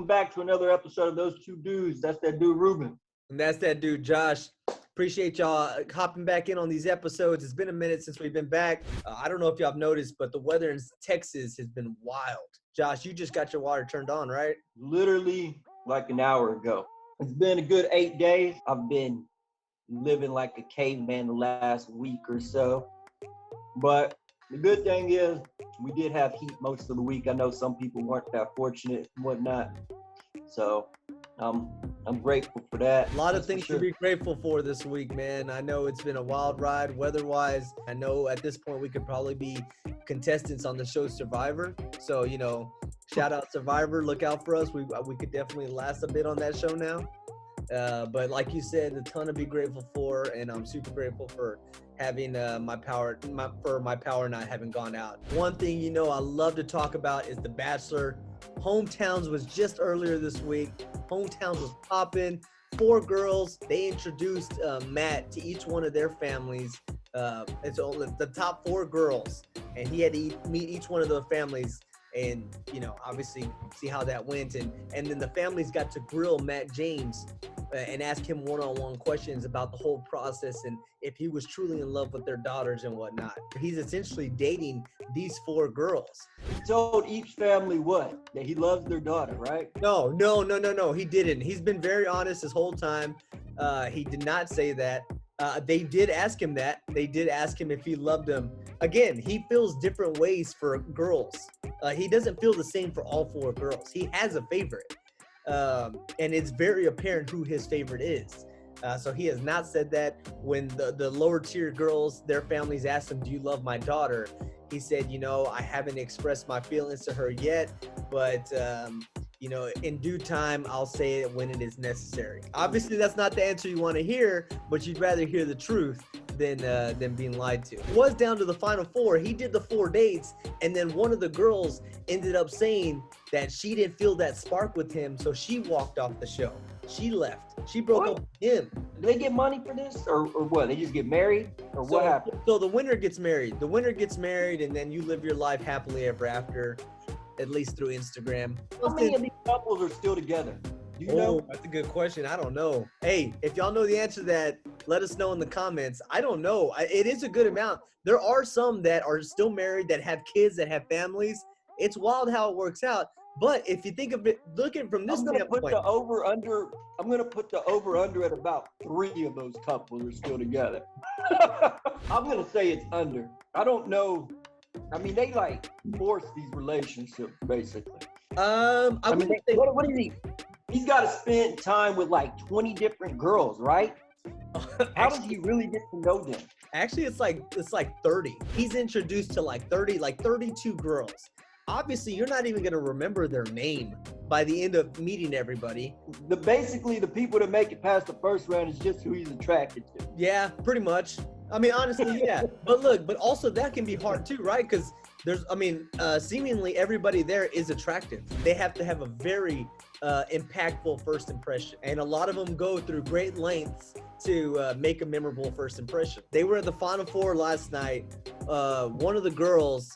Welcome back to another episode of Those Two Dudes. That's that dude, Ruben. And that's that dude, Josh. Appreciate y'all hopping back in on these episodes. It's been a minute since we've been back. I don't know if y'all have noticed, but the weather in Texas has been wild. Josh, you just got your water turned on, right? Literally like an hour ago. It's been a good 8 days. I've been living like a caveman the last week or so. But the good thing is we did have heat most of the week. I know some people weren't that fortunate and whatnot. So I'm grateful for that. A lot of things to be grateful for this week, man. I know it's been a wild ride weather-wise. I know at this point we could probably be contestants on the show Survivor. So, you know, shout out Survivor. Look out for us. We could definitely last a bit on that show now. But like you said, a ton to be grateful for, and I'm super grateful for having my power not having gone out. One thing, you know, I love to talk about is The Bachelor. Hometowns was just earlier this week. Hometowns was popping. 4 girls. They introduced Matt to each one of their families. It's only the top 4 girls, and he had to meet each one of the families. And, you know, obviously see how that went. And then the families got to grill Matt James and ask him one-on-one questions about the whole process and if he was truly in love with their daughters and whatnot. He's essentially dating these 4 girls. He told each family what? That he loves their daughter, right? No, he didn't. He's been very honest this whole time. He did not say that. They did ask him that. They did ask him if he loved them. Again, he feels different ways for girls. He doesn't feel the same for all 4 girls. He has a favorite. And it's very apparent who his favorite is. So he has not said that. When the lower tier girls, their families asked him, do you love my daughter? He said, you know, I haven't expressed my feelings to her yet, but you know, in due time, I'll say it when it is necessary. Obviously, that's not the answer you want to hear, but you'd rather hear the truth than being lied to. It was down to the final 4. He did the 4 dates, and then one of the girls ended up saying that she didn't feel that spark with him, so she walked off the show. She left. She broke up with him. Do they get money for this, or what? They just get married, or what happened? So the winner gets married. The winner gets married, and then you live your life happily ever after. At least through Instagram. How many of these couples are still together? Do you know? That's a good question. I don't know. Hey, if y'all know the answer to that, let us know in the comments. I don't know. It is a good amount. There are some that are still married, that have kids, that have families. It's wild how it works out. But if you think of it, looking from this standpoint, I'm going to put the over-under at about 3 of those couples are still together. I'm going to say it's under. I don't know. I mean, they like force these relationships, basically. What is he? He's got to spend time with like 20 different girls, right? How does he really get to know them? Actually, it's like 30. He's introduced to like 32 girls. Obviously, you're not even going to remember their name by the end of meeting everybody. Basically, the people that make it past the first round is just who he's attracted to. Yeah, pretty much. I mean, honestly, yeah. But also that can be hard too, right? Because seemingly everybody there is attractive. They have to have a very impactful first impression. And a lot of them go through great lengths to make a memorable first impression. They were at the Final 4 last night. One of the girls,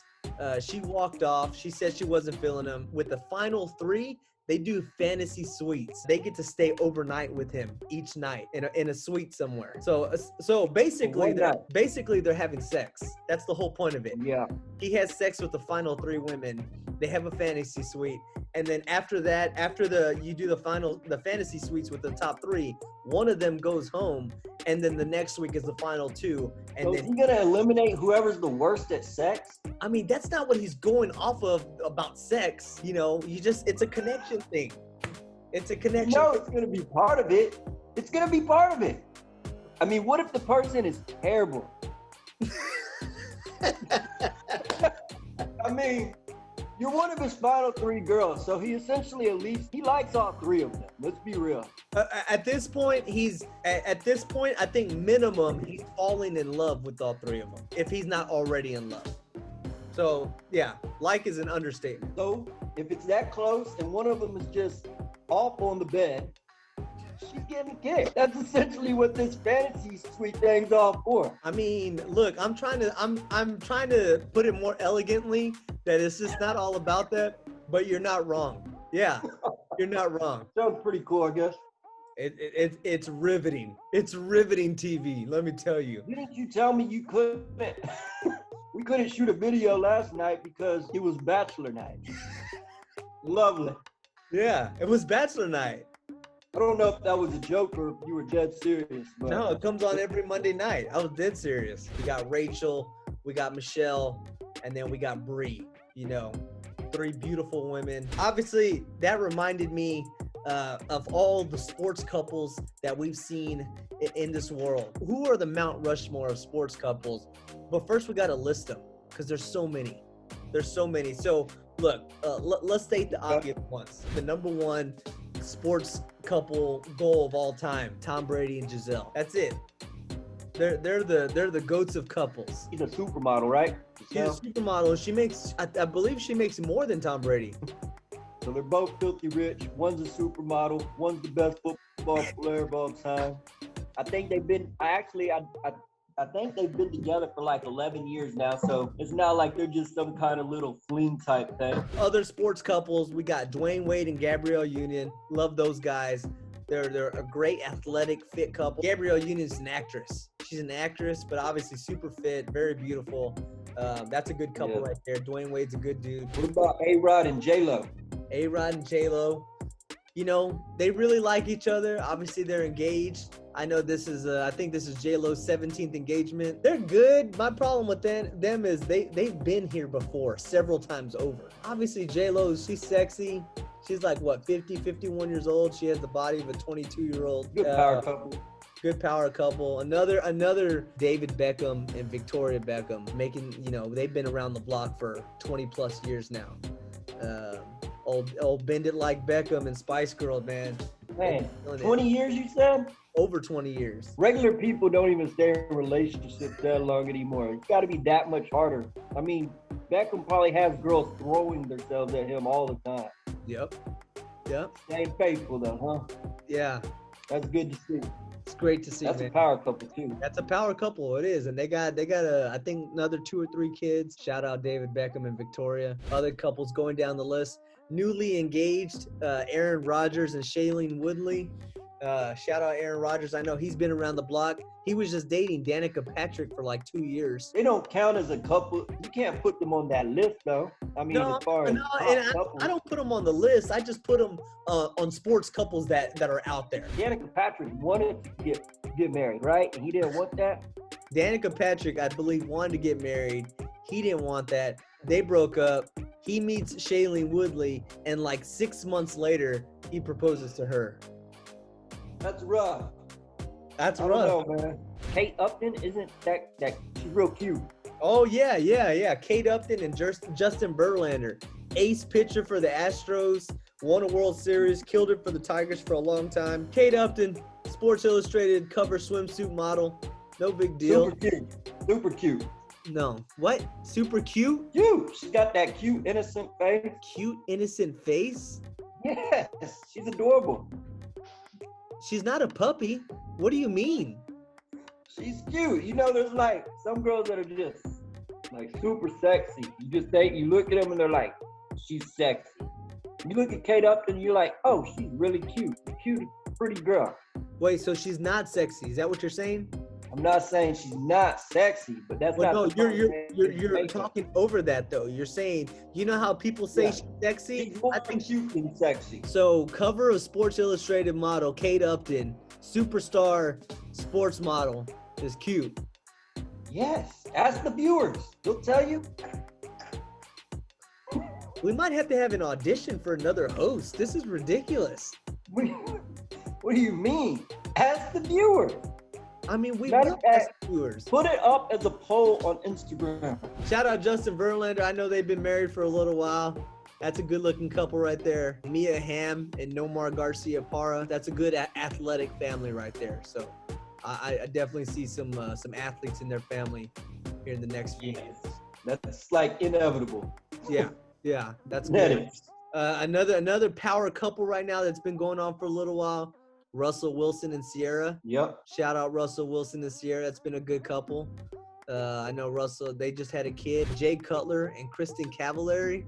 she walked off. She said she wasn't feeling him. With the final 3, they do fantasy suites. They get to stay overnight with him each night in a suite somewhere. So basically they're having sex. That's the whole point of it. Yeah. He has sex with the final 3 women. They have a fantasy suite. And then after that, you do the fantasy suites with the top 3, one of them goes home, and then the next week is the final 2. And so then is he gonna eliminate whoever's the worst at sex? I mean, that's not what he's going off of about sex. You know, it's a connection thing. It's a connection. No, it's gonna be part of it. It's gonna be part of it. I mean, what if the person is terrible? I mean, you're one of his final 3 girls, so he essentially he likes all 3 of them. Let's be real. At this point, I think minimum he's falling in love with all 3 of them, if he's not already in love. So yeah, like is an understatement. So if it's that close and one of them is just off on the bed, she's getting kicked. That's essentially what this fantasy suite thing's all for. I mean, look, I'm trying to put it more elegantly that it's just not all about that, but you're not wrong. Yeah. You're not wrong. Sounds pretty cool, I guess. It's riveting. It's riveting TV. Let me tell you. Didn't you tell me you couldn't? We couldn't shoot a video last night because it was Bachelor night. Lovely. Yeah, it was Bachelor night. I don't know if that was a joke or if you were dead serious. But No, it comes on every Monday night. I was dead serious. We got Rachel, we got Michelle, and then we got Bree. You know, 3 beautiful women. Obviously, that reminded me of all the sports couples that we've seen in this world. Who are the Mount Rushmore of sports couples? But first, we got to list them because there's so many. There's so many. So, look, let's state the obvious ones. The number one sports couple goal of all time, Tom Brady and Giselle. That's it. They're the goats of couples. She's a supermodel, right? She's a supermodel. She makes, I believe she makes more than Tom Brady. So they're both filthy rich. One's a supermodel. One's the best football player of all time. I think they've been. I think they've been together for like 11 years now. So it's not like they're just some kind of little fling type thing. Other sports couples, we got Dwayne Wade and Gabrielle Union. Love those guys. They're a great athletic fit couple. Gabrielle Union's an actress. She's an actress, but obviously super fit, very beautiful. That's a good couple right there. Dwayne Wade's a good dude. What about A-Rod and J-Lo? A-Rod and J-Lo, you know, they really like each other. Obviously, they're engaged. I know this is, I think this is J-Lo's 17th engagement. They're good. My problem with them is they've been here before several times over. Obviously, J-Lo, she's sexy. She's like, what, 50, 51 years old. She has the body of a 22-year-old. Good power couple. Good power couple. Another David Beckham and Victoria Beckham making, you know, they've been around the block for 20 plus years now. Old Bend It Like Beckham and Spice Girl, man. Man, 20 years you said? Over 20 years. Regular people don't even stay in relationships that long anymore. It's got to be that much harder. I mean, Beckham probably has girls throwing themselves at him all the time. Yep. Staying faithful though, huh? Yeah. That's good to see. It's great to see. That's man. a power couple too. That's a power couple. It is, and they got I think another 2 or 3 kids. Shout out David Beckham and Victoria. Other couples going down the list. Newly engaged, Aaron Rodgers and Shailene Woodley. Shout out Aaron Rodgers. I know he's been around the block. He was just dating Danica Patrick for like 2 years. They don't count as a couple. You can't put them on that list though. I mean, as far as I don't put them on the list. I just put them on sports couples that are out there. Danica Patrick wanted to get married, right? And he didn't want that. Danica Patrick, I believe, wanted to get married. He didn't want that. They broke up. He meets Shailene Woodley, and like 6 months later, he proposes to her. That's rough. That's I rough. don't know, man. Kate Upton isn't that she's real cute. Oh yeah. Kate Upton and Justin Verlander, ace pitcher for the Astros, won a World Series, killed it for the Tigers for a long time. Kate Upton, Sports Illustrated cover swimsuit model, no big deal. Super cute. No, what? Super cute? Cute. She's got that cute, innocent face. Cute, innocent face? Yes, she's adorable. She's not a puppy. What do you mean? She's cute. You know, there's like some girls that are just like super sexy. You look at them and they're like, she's sexy. You look at Kate Upton, you're like, oh, she's really cute. Cute, pretty girl. Wait, so she's not sexy? Is that what you're saying? I'm not saying she's not sexy, but that's well, not. No, you're talking over that though. You're saying, you know how people say she's sexy? I think cute and sexy. So, cover of Sports Illustrated model Kate Upton, superstar sports model, is cute. Yes, ask the viewers. They'll tell you. We might have to have an audition for another host. This is ridiculous. What do you mean? Ask the viewers. I mean, we love viewers. Put it up as a poll on Instagram. Shout out Justin Verlander. I know they've been married for a little while. That's a good-looking couple right there. Mia Hamm and Nomar Garcia Parra. That's a good athletic family right there. So I definitely see some athletes in their family here in the next few years. That's like inevitable. Yeah, that's good. Another power couple right now that's been going on for a little while. Russell Wilson and Sierra. Yep. Shout out Russell Wilson and Sierra. That's been a good couple. I know Russell, they just had a kid. Jay Cutler and Kristen Cavallari.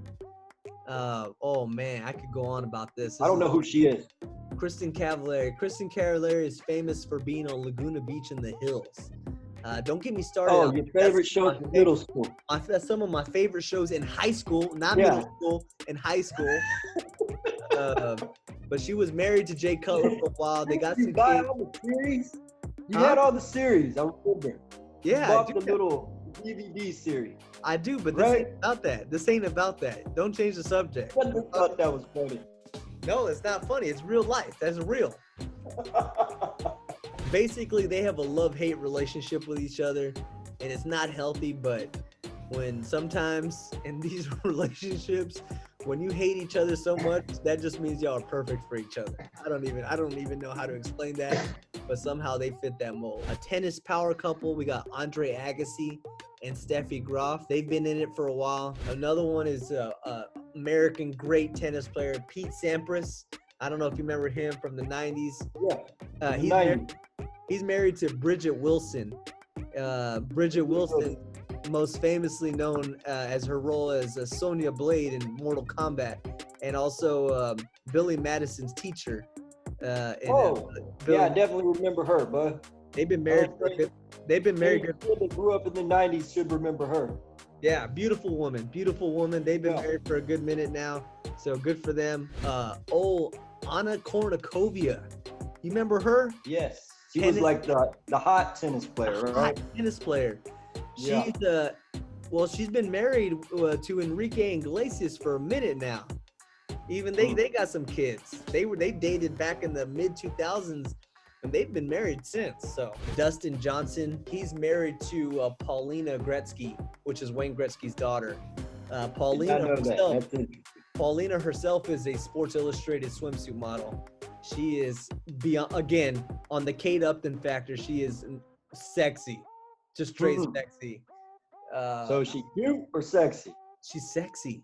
Oh man, I could go on about this. I don't know who she is. Kristen Cavallari. Kristen Cavallari is famous for being on Laguna Beach in the hills. Don't get me started. Oh, your favorite shows in middle school. That's some of my favorite shows in high school, not Yeah. middle school, in high school. But she was married to Jay Cutler for a while. They got You some buy kids. all the series? You Huh? had all the series, I remember. Yeah, You I bought do, the little DVD series. I do, but this ain't about that. This ain't about that. Don't change the subject. I just thought that was funny. No, it's not funny. It's real life. That's real. Basically, they have a love-hate relationship with each other, and it's not healthy. But when sometimes in these relationships, when you hate each other so much, that just means y'all are perfect for each other. I don't even know how to explain that, but somehow they fit that mold. A tennis power couple, we got Andre Agassi and Steffi Graf. They've been in it for a while. Another one is American great tennis player Pete Sampras. I don't know if you remember him from the 90s. Yeah. He's married to Bridget Wilson. Bridget Wilson, most famously known as her role as Sonya Blade in Mortal Kombat, and also Billy Madison's teacher. Yeah, I definitely remember her, bud. They've been married. They've been married. They grew up in the 90s should remember her. Yeah, beautiful woman. They've been married for a good minute now, so good for them. Anna Kournikova. You remember her? Yes. She was like the hot tennis player, right? Hot tennis player. She's been married to Enrique Iglesias for a minute now. Even they got some kids. They dated back in the mid 2000s, and they've been married since. So Dustin Johnson, he's married to Paulina Gretzky, which is Wayne Gretzky's daughter. Paulina herself is a Sports Illustrated swimsuit model. She is beyond, again, on the Kate Upton factor. She is sexy, just straight sexy. So is she cute or sexy? She's sexy.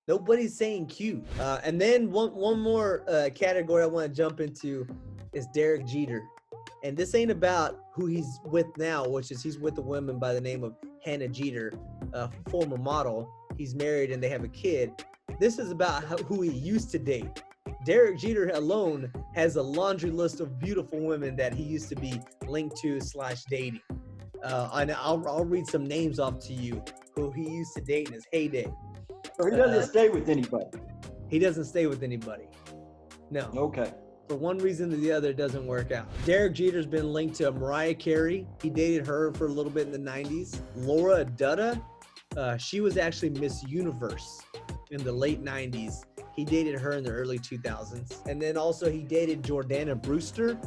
Nobody's saying cute. And then one more category I want to jump into is Derek Jeter. And this ain't about who he's with now, which is he's with a woman by the name of Hannah Jeter, a former model. He's married and they have a kid. This is about who he used to date. Derek Jeter alone has a laundry list of beautiful women that he used to be linked to / dating. And I'll read some names off to you who he used to date in his heyday. So he doesn't stay with anybody. He doesn't stay with anybody. No. Okay. For one reason or the other, it doesn't work out. Derek Jeter's been linked to Mariah Carey. He dated her for a little bit in the 90s. Laura Dutta, she was actually Miss Universe in the late 90s. He dated her in the early 2000s. And then also he dated Jordana Brewster.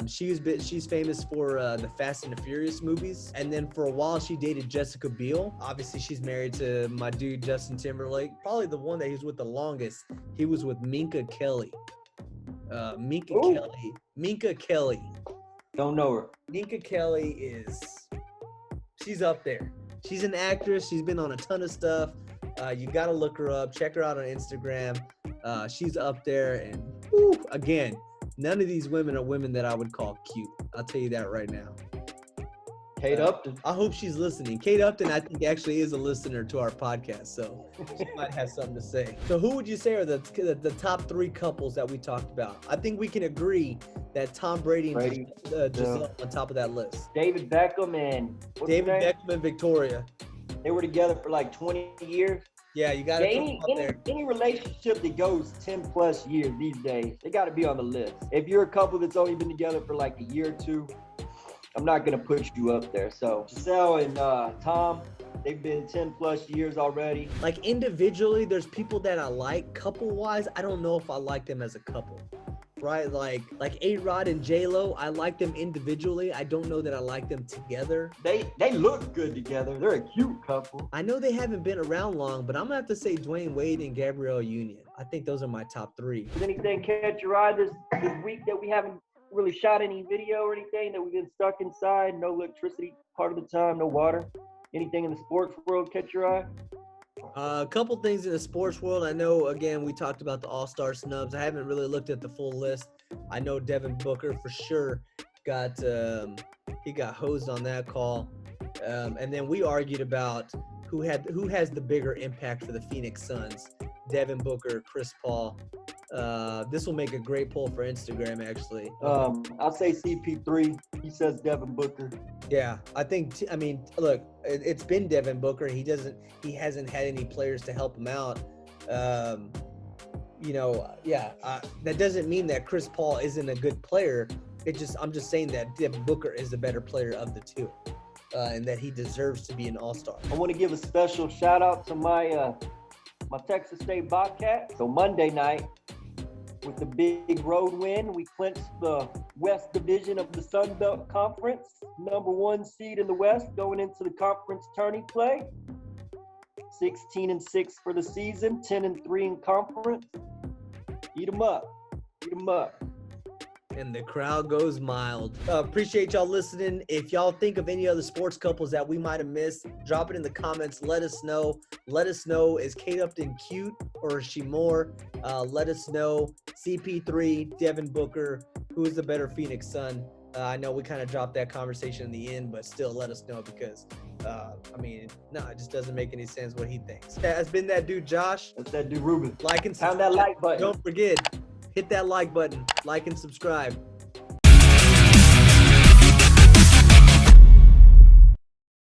She's famous for the Fast and the Furious movies. And then for a while she dated Jessica Biel. Obviously she's married to my dude Justin Timberlake. Probably the one that he was with the longest. He was with Minka Kelly. Minka Kelly. Don't know her. Minka Kelly she's up there. She's an actress. She's been on a ton of stuff. You gotta look her up. Check her out on Instagram. She's up there, and again, none of these women are women that I would call cute. I'll tell you that right now. Kate Upton. I hope she's listening. Kate Upton, I think, actually is a listener to our podcast, so she might have something to say. So who would you say are the top 3 couples that we talked about? I think we can agree that Tom Brady and Giselle on top of that list. David Beckham and Victoria. They were together for like 20 years. Yeah, you got to any relationship that goes 10 plus years these days, they got to be on the list. If you're a couple that's only been together for like a year or two, I'm not going to push you up there. So Giselle and Tom, they've been 10 plus years already. Like individually, there's people that I like. Couple wise, I don't know if I like them as a couple. Right, like A-Rod and J-Lo, I like them individually. I don't know that I like them together. They look good together. They're a cute couple. I know they haven't been around long, but I'm gonna have to say Dwayne Wade and Gabrielle Union. I think those are my top 3. Does anything catch your eye this week that we haven't really shot any video or anything, that we've been stuck inside, no electricity part of the time, no water? Anything in the sports world catch your eye? A couple things in the sports world. I know, again, we talked about the All-Star snubs. I haven't really looked at the full list. I know Devin Booker for sure he got hosed on that call. And then we argued about who has the bigger impact for the Phoenix Suns? Devin Booker, Chris Paul. This will make a great poll for Instagram, actually. I'll say CP3. He says Devin Booker. Yeah, I think. Look, it's been Devin Booker. He hasn't had any players to help him out. That doesn't mean that Chris Paul isn't a good player. I'm just saying that Devin Booker is the better player of the two, and that he deserves to be an All-Star. I want to give a special shout out to my Texas State Bobcats. So Monday night, with the big road win, we clinched the West Division of the Sun Belt Conference, number 1 seed in the West, going into the conference tourney play. 16-6 for the season, 10-3 in conference. Eat 'em up. Eat 'em up. And the crowd goes mild. Appreciate y'all listening. If y'all think of any other sports couples that we might have missed, drop it in the comments. Let us know. Let us know, is Kate Upton cute or is she more? Let us know. CP3, Devin Booker, who is the better Phoenix Sun? I know we kind of dropped that conversation in the end, but still let us know because, it just doesn't make any sense what he thinks. That's been that dude, Josh. That's that dude, Ruben. Like and Pound subscribe. that like button. Don't forget, hit that like button. Like and subscribe.